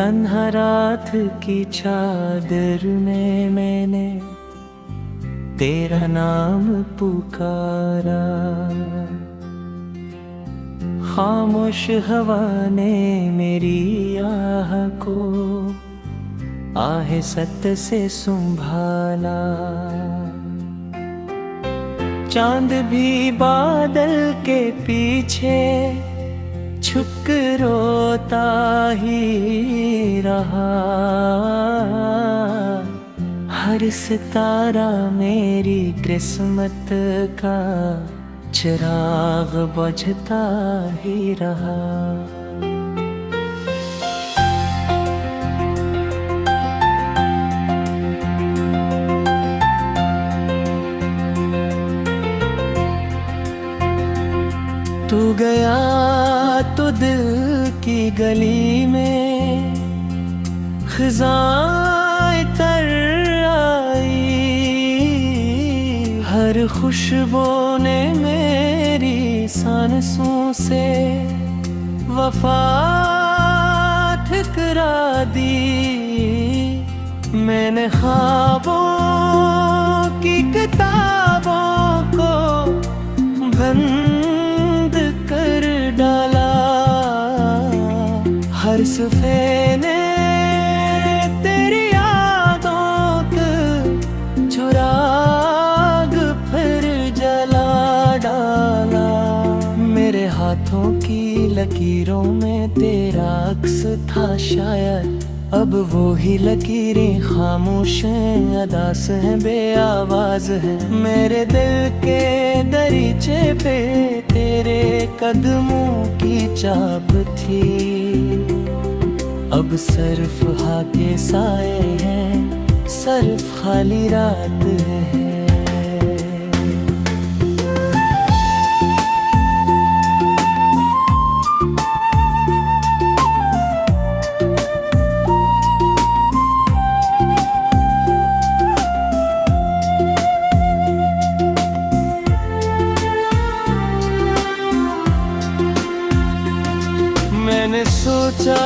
तन्हा रात की चादर में मैंने तेरा नाम पुकारा। खामोश हवा ने मेरी आह को आहेसत से संभाला। चांद भी बादल के पीछे छुप रोता ही रहा। हर सितारा मेरी किस्मत का चिराग बुझता ही रहा। तू गया तो दिल की गली में खिज़ाएं तर आई। हर खुशबू ने मेरी सांसों से वफा ठुकरा दी। मैंने ख्वाबों की किताबों को बंद कर डाला। हर सफ़े ने तेरी यादों का चुराग फिर जला डाला। मेरे हाथों की लकीरों में तेरा अक्स था शायद। अब वो ही लकीरें खामोश हैं, अदास हैं, बेआवाज हैं। मेरे दिल के दरीचे पे तेरे कदमों की चाप थी। अब सिर्फ हाके साए हैं, सिर्फ खाली रात है। मैंने सोचा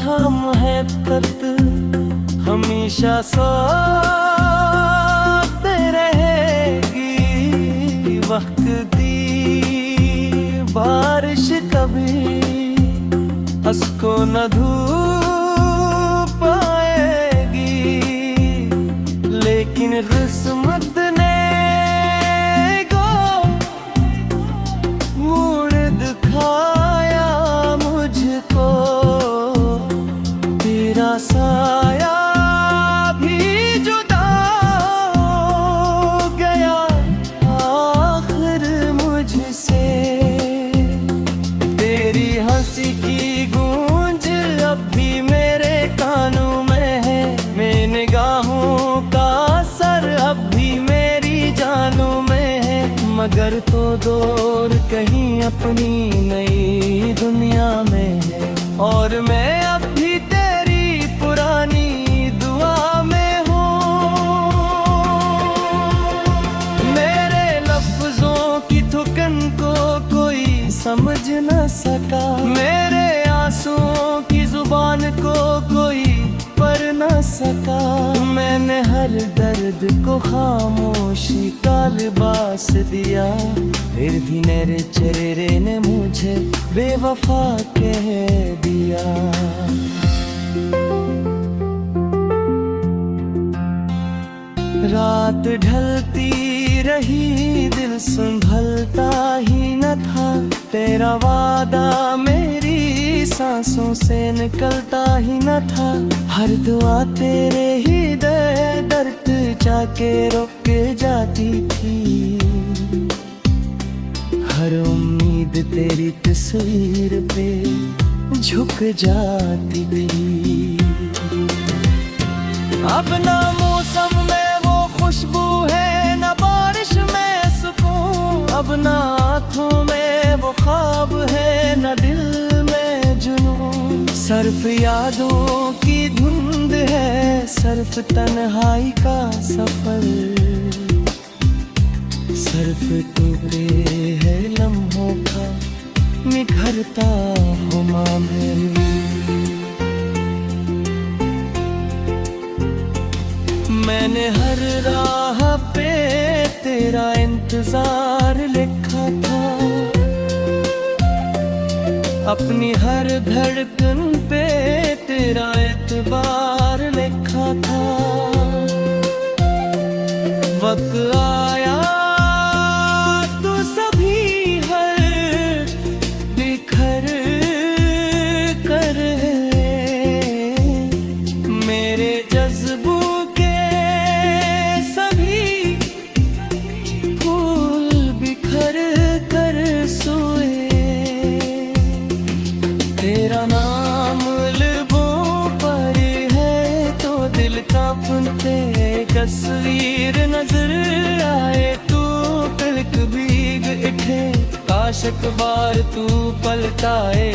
था मोहब्बत हमेशा साथ रहेगी। वक्त दी बारिश कभी उसको न धूप आएगी। लेकिन किस्मत ने साया भी जुदा हो गया आखिर मुझसे। तेरी हंसी की गूंज अब भी मेरे कानों में है। मेरी निगाहों का असर अब भी मेरी जानों में है। मगर तो दूर कहीं अपनी नई दुनिया में है। और मैं अब भी पुरानी दुआ में हूँ। मेरे लफ्जों की थुकन को कोई समझ न सका। मेरे आंसुओं की जुबान को कोई पढ़ न सका। मैंने हर दर्द को खामोशी का लिबास दिया। फिर भी मेरे चेहरे ने मुझे बेवफा कह दिया। रात ढलती रही, दिल संभलता ही न था। तेरा वादा मेरी सांसों से निकलता ही न था। हर दुआ तेरे ही दर्द जाके रुक जाती थी। हर उम्मीद तेरी तस्वीर पे झुक जाती थी। अब ना मौसम में वो खुशबू है, ना बारिश में सुकून। अब ना आँखों में वो ख्वाब है, ना दिल में जुनून। सिर्फ यादों की धुंध है, सिर्फ तन्हाई का सफर। सिर्फ टुकड़े है लम्हों का निखरता हुआ मैं। मैंने हर राह पे तेरा इंतजार लिखा था, अपनी हर धड़कन पे तेरा एतबार लिखा था। वक्त आया तो सभी हर बिखर कर मेरे जज्बों के सभी फूल बिखर कर सोए। तेरा नाम लबों पर है तो दिल कांपते, तस्वीर नजर आए तू तिलक भीग उठे। काश एक बार तू पलटाए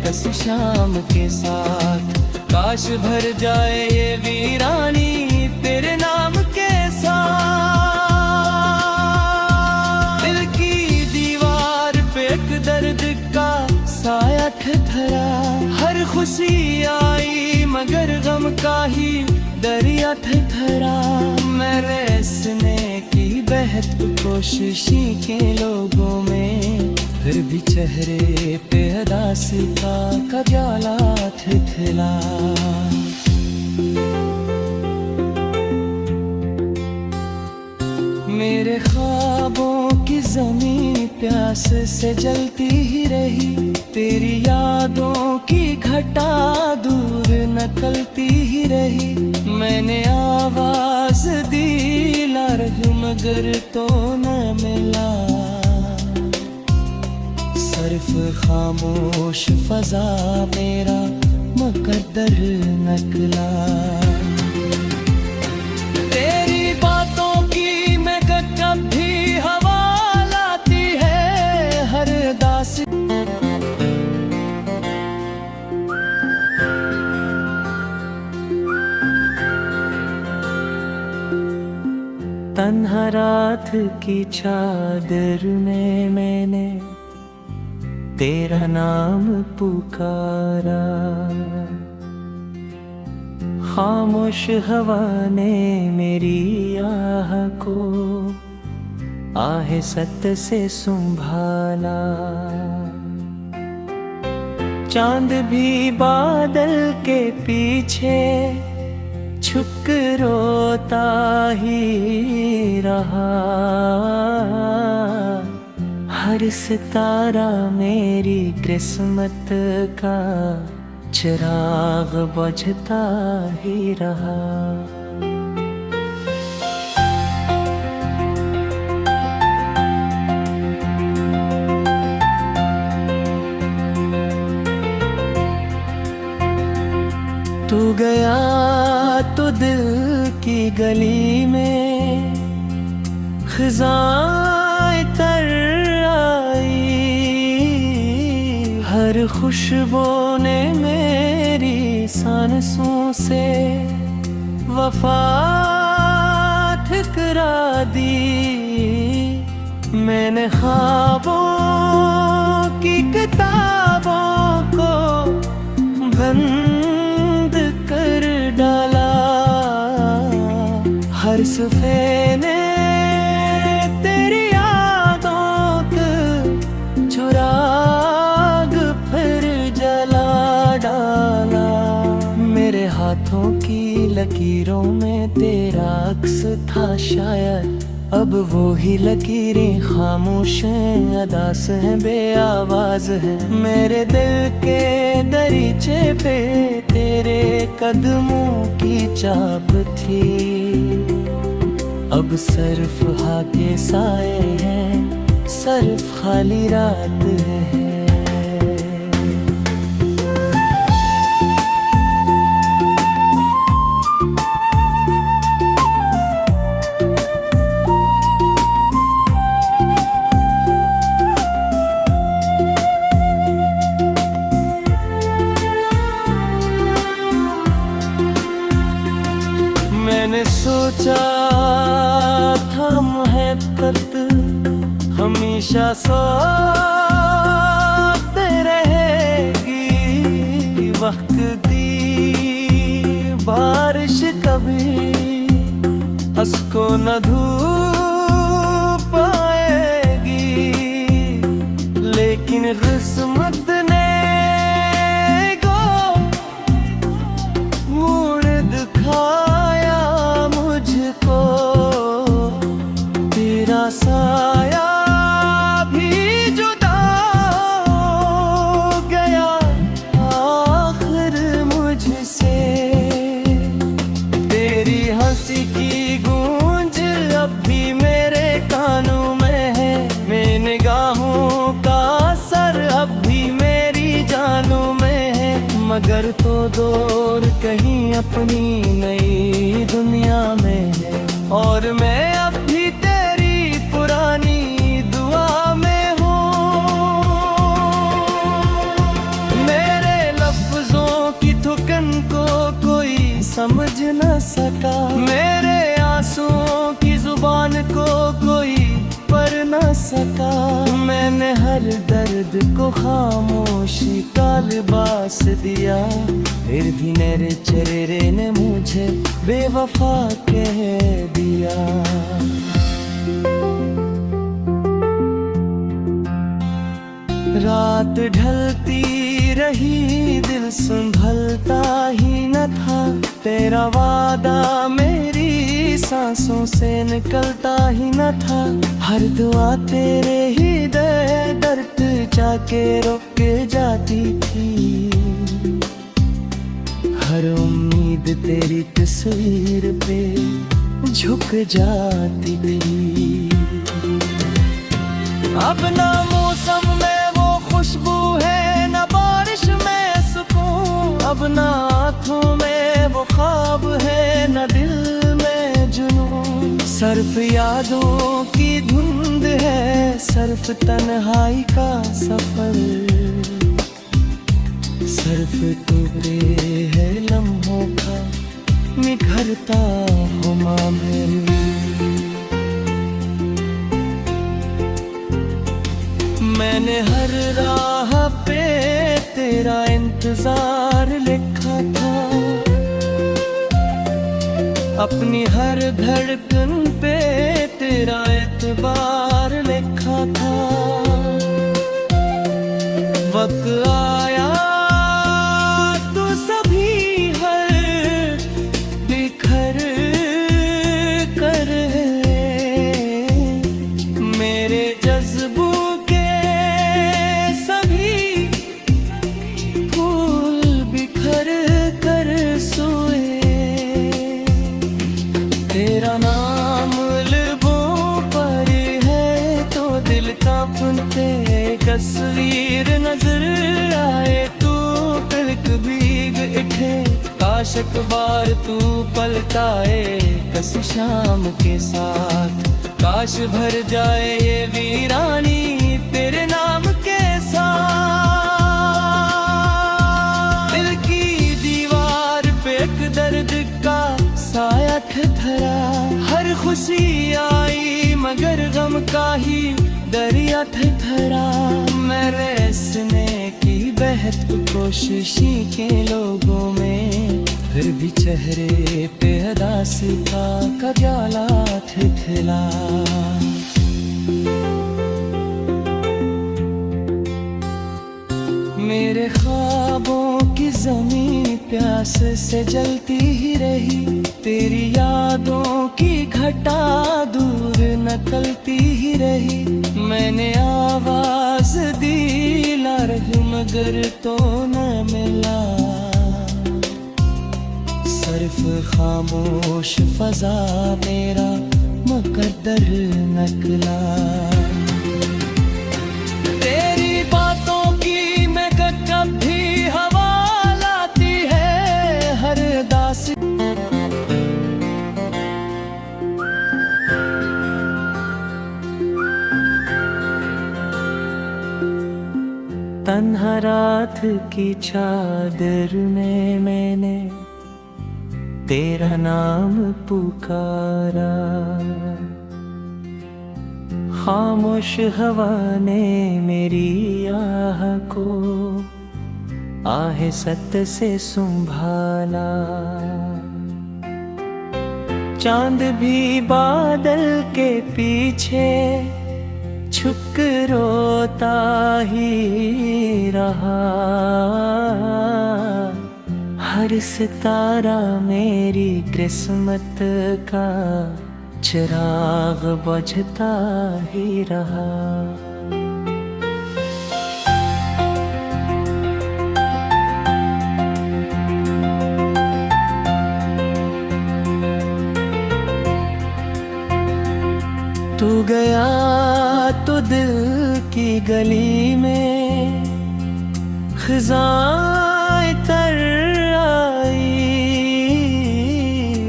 कस शाम के साथ, काश भर जाए ये वीरानी तेरे नाम के साथ। दिल की दीवार पे एक दर्द का साया ठहरा, हर खुशी आई मगर गम का ही दरिया ठहरा। मैं रेसने की बेहद कोशिशी के लोगों में, फिर भी चेहरे पे अदासी का जाला ठिठला। मेरे ख्वाबों की ज़मीन प्यास से जलती ही रही, तेरी यादों की घटा दूर नकलती ही रही। मैंने आवाज दी लारग मगर तो न मिला, सिर्फ खामोश फजा मेरा मुकद्दर नकला। तेरी बातों की मैं कभी हवा लाती है हर दासी। तन्हा रात की चादर में मैंने तेरा नाम पुकारा, खामोश हवा ने मेरी आह को आहेसत से संभाला। चांद भी बादल के पीछे छुप रोता ही रहा, हर सितारा मेरी किस्मत का चिराग बुझता ही रहा। तू गया तो दिल की गली में खिज़ाएं तर आई, हर खुशबू ने मेरी सांसों से वफा ठुकरा दी। मैंने ख्वाबों की किताबों को बंद कर डाला, हर सफ़े ने तेरी यादों का चुराग फिर जला डाला। मेरे हाथों की लकीरों में तेरा अक्स था शायद, अब वो ही लकीरें खामोश हैं, अदास हैं, बेआवाज हैं। मेरे दिल के दरीचे पे तेरे कदमों की चाप थी, अब सिर्फ हाके साए हैं, सिर्फ खाली रात है। मैंने सोचा था मोहब्बत हमेशा साथ रहेगी, वक्त दी बारिश कभी हंस को न धूप आएगी, लेकिन किस्मत ने मोड़ दिखाया मुझको। तेरा साया भी जुदा हो गया आखिर मुझसे। तेरी हंसी की गूंज अब भी मेरे कानों में है, मेरी निगाहों का असर अब भी मेरी जानों में है। मगर तो दूर कहीं अपनी नई दुनिया में है, और मैं अब भी तेरी पुरानी दुआ में हूँ। मेरे लफ्जों की थुकन को कोई समझ न सका, मेरे आंसुओं की जुबान को कोई पढ़ न सका। मैंने हर दर्द को खामोशी का लिबास दिया, फिर भी मेरे चेहरे ने मुझे बेवफा कह दिया। रात ढलती रही, दिल संभलता ही न था। तेरा वादा मेरी सांसों से निकलता ही न था। हर दुआ तेरे ही दर्द जाके रुक जाती थी, हर उम्मीद तेरी तस्वीर पे झुक जाती थी। अब ना मौसम में वो खुशबू है, ना बारिश में सुकून। अब ना आँखों में वो ख्वाब है, ना दिल में जुनून। सिर्फ यादों की धुंध है, सिर्फ तन्हाई का सफर। सिर्फ टुकड़े है लम्हों का निखरता हुआ मैं। मैंने हर राह पे तेरा इंतजार लिखा था, अपनी हर धड़कन पे तेरा एतबार लिखा था। वक्त आया तो सभी हर बिखर कर मेरे जज्बों के सभी फूल बिखर कर सोए। तेरा नाम लबों पर है तो दिल कांपते, तस्वीर नजर आए तू तिलक भीग उठे। काश एक बार तू पलटाए कस शाम के साथ, काश भर जाए ये वीरानी तेरे नाम के साथ। दिल की दीवार पे एक दर्द का साया ठहरा, हर खुशी आई मगर गम का ही दरिया ठहरा। मैं रसने की बेहद कोशिशी के लोगों में, फिर भी चेहरे पे उदासी का कजाला ठिठला। मेरे ख्वाबों की जमीन प्यास से जलती ही रही, तेरी यादों की घटा दूर नकलती ही रही। मैंने आवाज दी ला रही मगर तो न मिला, सिर्फ खामोश फजा मेरा मुकद्दर नकला। तेरी बातों की मैं कभी हवा लाती है हर दासी। तन्हा रात की चादर में मैंने तेरा नाम पुकारा, खामोश हवा ने मेरी आह को आहसत से संभाला। चांद भी बादल के पीछे छुप रोता ही रहा। हर सितारा मेरी किस्मत का चिराग बुझता ही रहा। तू गया तो दिल की गली में खिज़ाएं तर आई।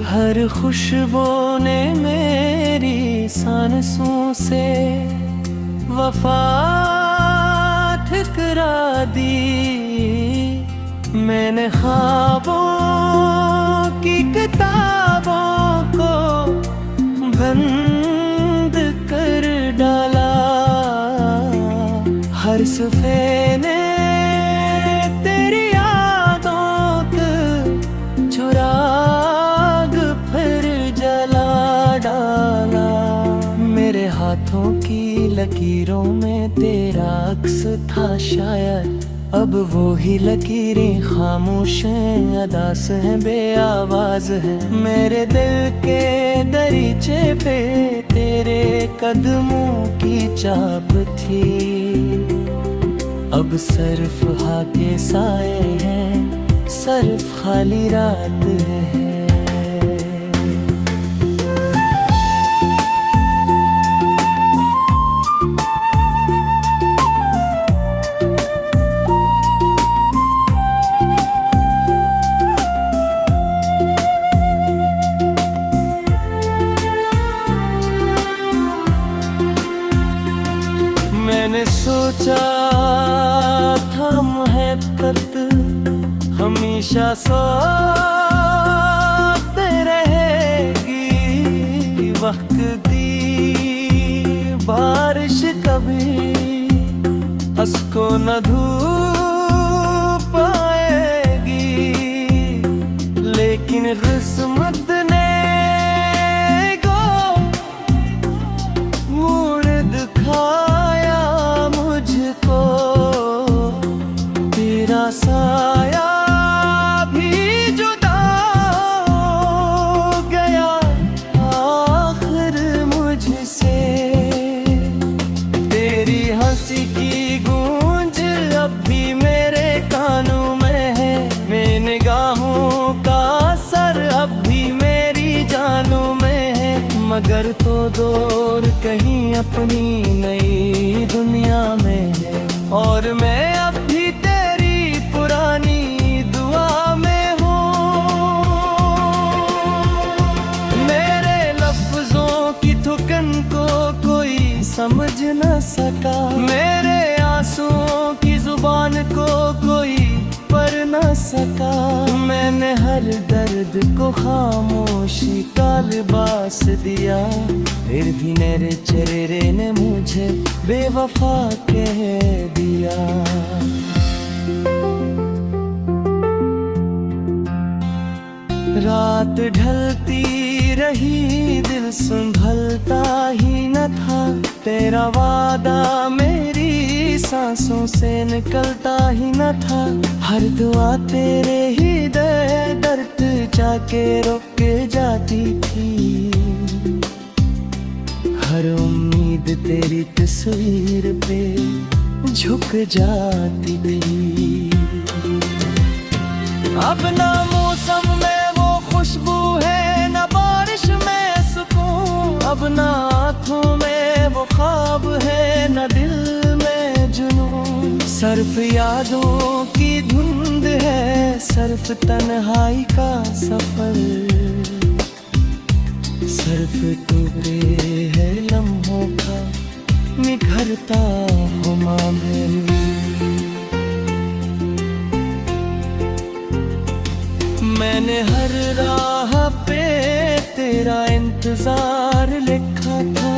हर खुशबू ने मेरी सांसों से वफा ठुकरा दी। मैंने ख्वाबों की किताबों को बंद कर डाला। हर सफ़े ने तेरी यादों का चुराग फिर जला डाला। मेरे हाथों की लकीरों में तेरा अक्स था शायद। अब वो ही लकीरें खामोश हैं, अदास हैं, बेआवाज हैं। मेरे दिल के दरीचे पे तेरे कदमों की चाप थी। अब सिर्फ हाके साए हैं, सिर्फ खाली रात है। मैंने सोचा था मोहब्बत हमेशा साथ रहेगी। वक्त दी बारिश कभी उसको न धूप आएगी। लेकिन किस्मत ने साया भी जुदा हो गया आखिर मुझसे। तेरी हंसी की गूंज अब भी मेरे कानों में है। मेरी निगाहों का असर अब भी मेरी जानों में है। मगर तो दूर कहीं अपनी नई दुनिया में है। और मैं अब भी पुरानी दुआ में हूँ। मेरे लफ्जों की थुकन को कोई समझ न सका। मेरे आंसुओं की जुबान को कोई पढ़ न सका। मैंने हर दर्द को खामोशी का लिबास दिया। फिर भी मेरे चेहरे ने मुझे बेवफा कह दिया। रात ढलती रही, दिल संभलता ही न था। तेरा वादा मेरी सांसों से निकलता ही न था। हर दुआ तेरे ही दर्द जाके रुक जाती थी। हर उम्मीद तेरी तस्वीर पे झुक जाती थी। अब ना मौसम में वो खुशबू है, न बारिश में सुकून। अब ना आँखों में वो ख्वाब है, न दिल में जुनून। सिर्फ यादों की धुंध है, सिर्फ तन्हाई का सफर। सिर्फ टुकड़े है लम्हों का निखरता हुआ मैं। मैंने हर राह पे तेरा इंतजार लिखा था।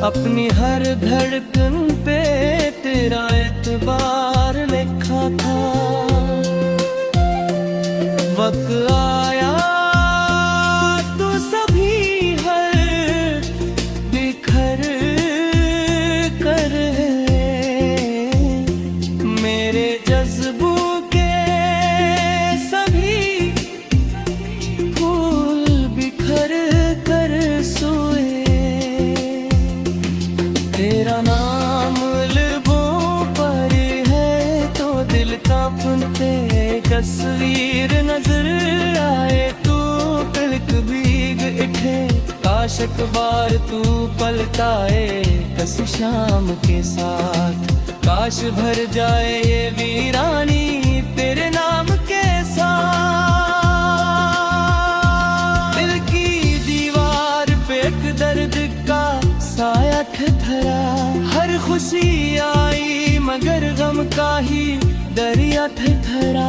अपनी हर धड़कन पे तेरा एतबार लिखा था। वक्त आया तस्वीर नजर आए तू तिलक भीग इठे काश एक बार तू पलटाए कस शाम के साथ काश भर जाए ये वीरानी तेरे नाम के साथ। दिल की दीवार पे एक दर्द का साया ठहरा हर खुशी आई मगर गम का ही दरिया ठहरा।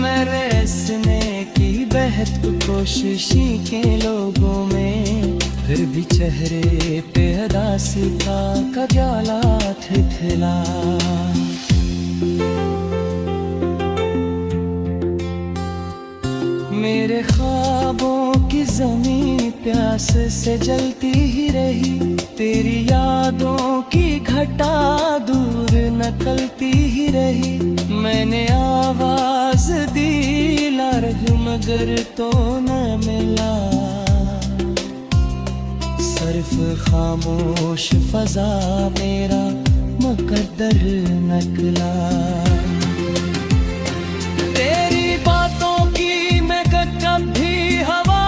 मैंने इसने की बेहद कोशिशी के लोगों में फिर भी चेहरे पे उदासी का कजाला ठिठला। मेरे ख्वाबों की ज़मीं प्यास से जलती ही रही तेरी यादों की घटा दूर नकलती ही रही। मैंने आवाज दी लारग मगर तो न मिला सिर्फ खामोश फजा मेरा मुकद्दर नकला। तेरी बातों की मैं कभी हवा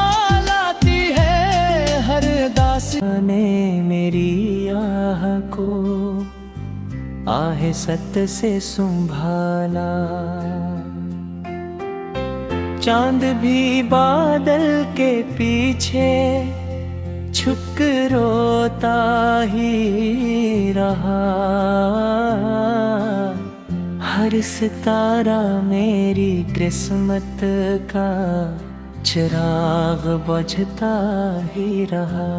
लाती है हर दास्ताने मेरी आह को आहे सत से संभाला। चांद भी बादल के पीछे छुप रोता ही रहा हर सितारा मेरी किस्मत का चिराग बुझता ही रहा।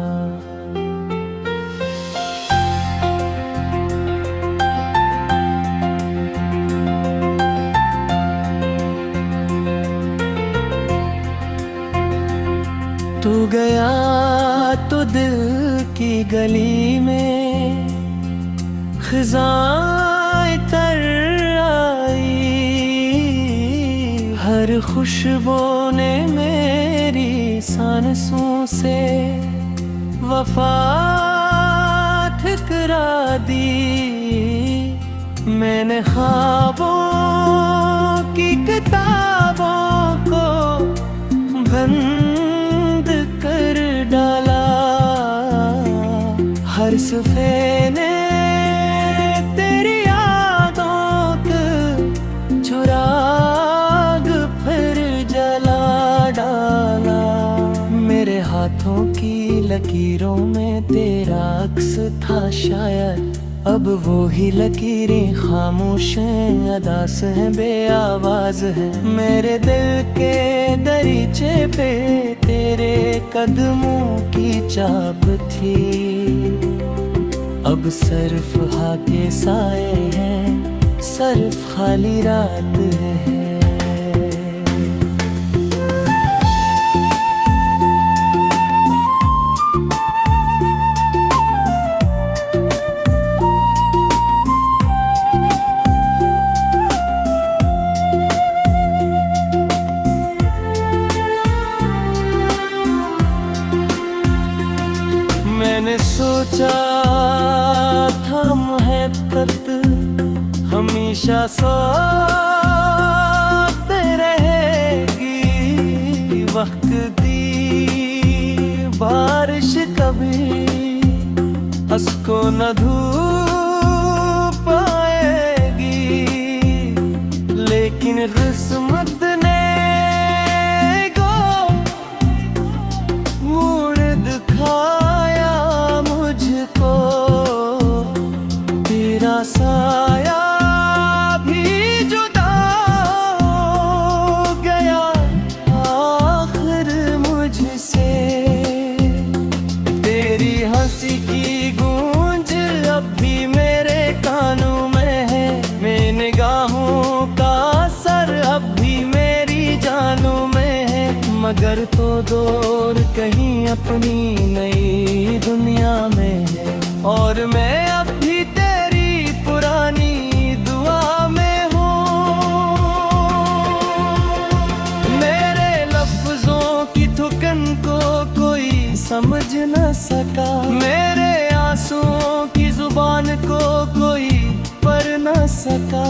तू गया तो दिल की गली में खिज़ाएं तर आई हर खुशबू ने मेरी सांसों से वफा ठुकरा दी। मैंने ख्वाबों की किताबों को बंद कर डाला हर सफ़े ने तेरी यादों के चुराग फिर जला डाला। मेरे हाथों की लकीरों में तेरा अक्स था शायद अब वो ही लकीरें खामोश हैं अदास हैं बेआवाज हैं। मेरे दिल के दरीचे पे तेरे कदमों की चाप थी अब सिर्फ हाके साए हैं सिर्फ खाली रात है। मैंने सोचा था मोहब्बत हमेशा साथ रहेगी वक्त दी बारिश कभी उसको न धूप आएगी लेकिन किस्मत ने मोड़ दिखाया मुझको तेरा साया भी जुदा हो गया आखिर मुझसे। तेरी हंसी की गूंज अब भी मेरे कानों में है मेरी निगाहों का असर अब भी मेरी जानों में है मगर तो दूर कहीं अपनी नई दुनिया में है और मैं अब भी तेरी पुरानी दुआ में हूँ। मेरे लफ्जों की थुकन को कोई समझ न सका मेरे आंसुओं की जुबान को कोई पढ़ न सका।